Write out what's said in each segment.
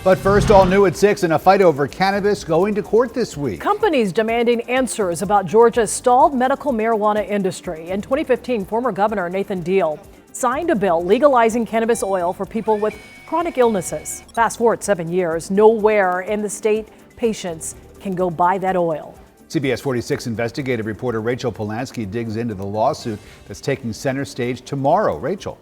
But first, all new at 6 in a fight over cannabis going to court this week. Companies demanding answers about Georgia's stalled medical marijuana industry. In 2015, former Governor Nathan Deal signed a bill legalizing cannabis oil for people with chronic illnesses. Fast forward 7 years, nowhere in the state patients can go buy that oil. CBS 46 investigative reporter Rachel Polanski digs into the lawsuit that's taking center stage tomorrow. Rachel.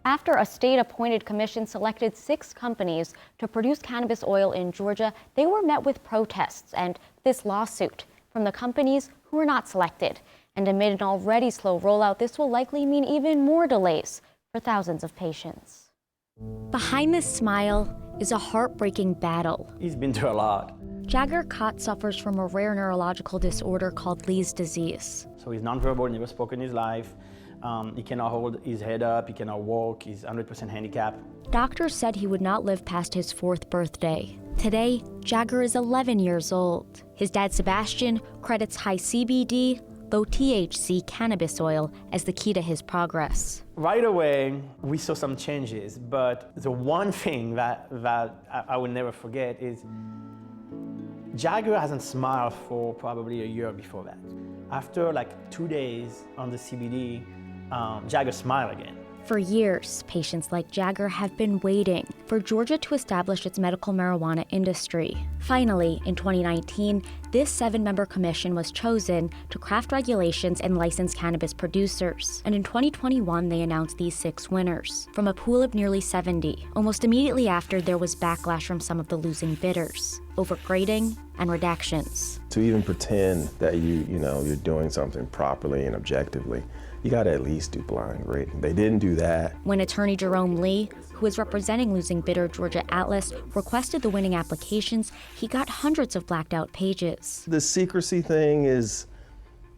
After a state-appointed commission selected 6 companies to produce cannabis oil in Georgia, they were met with protests and this lawsuit from the companies who were not selected. And amid an already slow rollout, this will likely mean even more delays for thousands of patients. Behind this smile is a heartbreaking battle. He's been through a lot. Jagger Kott suffers from a rare neurological disorder called Lee's disease. So he's nonverbal, never spoken in his life. He cannot hold his head up, he cannot walk, he's 100% handicapped. Doctors said he would not live past his 4th birthday. Today, Jagger is 11 years old. His dad, Sebastian, credits high CBD, low THC cannabis oil as the key to his progress. Right away, we saw some changes, but the one thing that I will never forget is Jagger hasn't smiled for probably a year before that. After like 2 days on the CBD, Jagger smiled again. For years, patients like Jagger have been waiting for Georgia to establish its medical marijuana industry. Finally, in 2019, this 7-member commission was chosen to craft regulations and license cannabis producers. And in 2021, they announced these 6 winners from a pool of nearly 70. Almost immediately after, there was backlash from some of the losing bidders over grading and redactions. To even pretend that you're doing something properly and objectively, you gotta at least do blind grading. They didn't do that. When attorney Jerome Lee, who is representing losing bidder Georgia Atlas, requested the winning applications, he got hundreds of blacked out pages. The secrecy thing is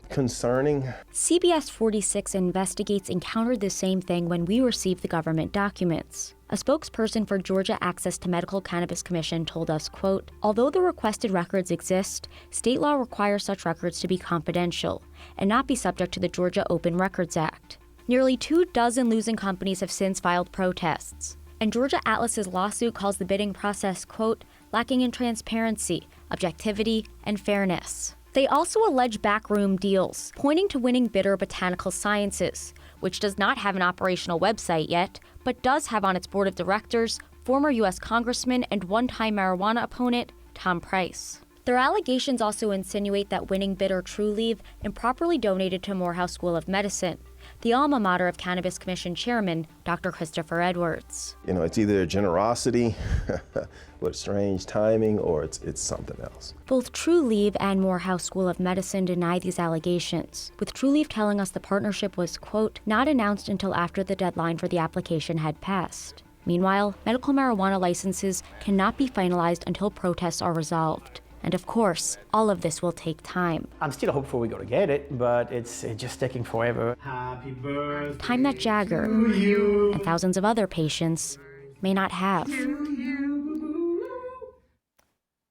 concerning. CBS 46 Investigates encountered the same thing when we received the government documents. A spokesperson for Georgia Access to Medical Cannabis Commission told us, quote, although the requested records exist, state law requires such records to be confidential and not be subject to the Georgia Open Records Act. Nearly 24 losing companies have since filed protests. And Georgia Atlas's lawsuit calls the bidding process, quote, lacking in transparency, objectivity, and fairness. They also allege backroom deals, pointing to winning bidder Botanical Sciences, which does not have an operational website yet, but does have on its board of directors former U.S. Congressman and one-time marijuana opponent Tom Price. Their allegations also insinuate that winning bidder Trulieve improperly donated to Morehouse School of Medicine, the alma mater of Cannabis Commission Chairman Dr. Christopher Edwards. It's either generosity with strange timing or it's something else. Both Trulieve and Morehouse School of Medicine deny these allegations, with Trulieve telling us the partnership was, quote, not announced until after the deadline for the application had passed. Meanwhile, medical marijuana licenses cannot be finalized until protests are resolved. And of course, all of this will take time. I'm still hopeful we're gonna get it, but it's just taking forever. Happy birthday. Time that Jagger and thousands of other patients may not have.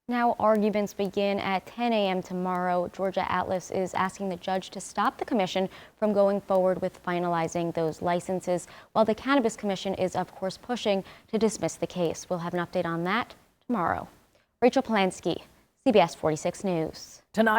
Now arguments begin at 10 a.m. tomorrow. Georgia Atlas is asking the judge to stop the commission from going forward with finalizing those licenses, while the Cannabis Commission is, of course, pushing to dismiss the case. We'll have an update on that tomorrow. Rachel Polanski, CBS 46 News. Tonight.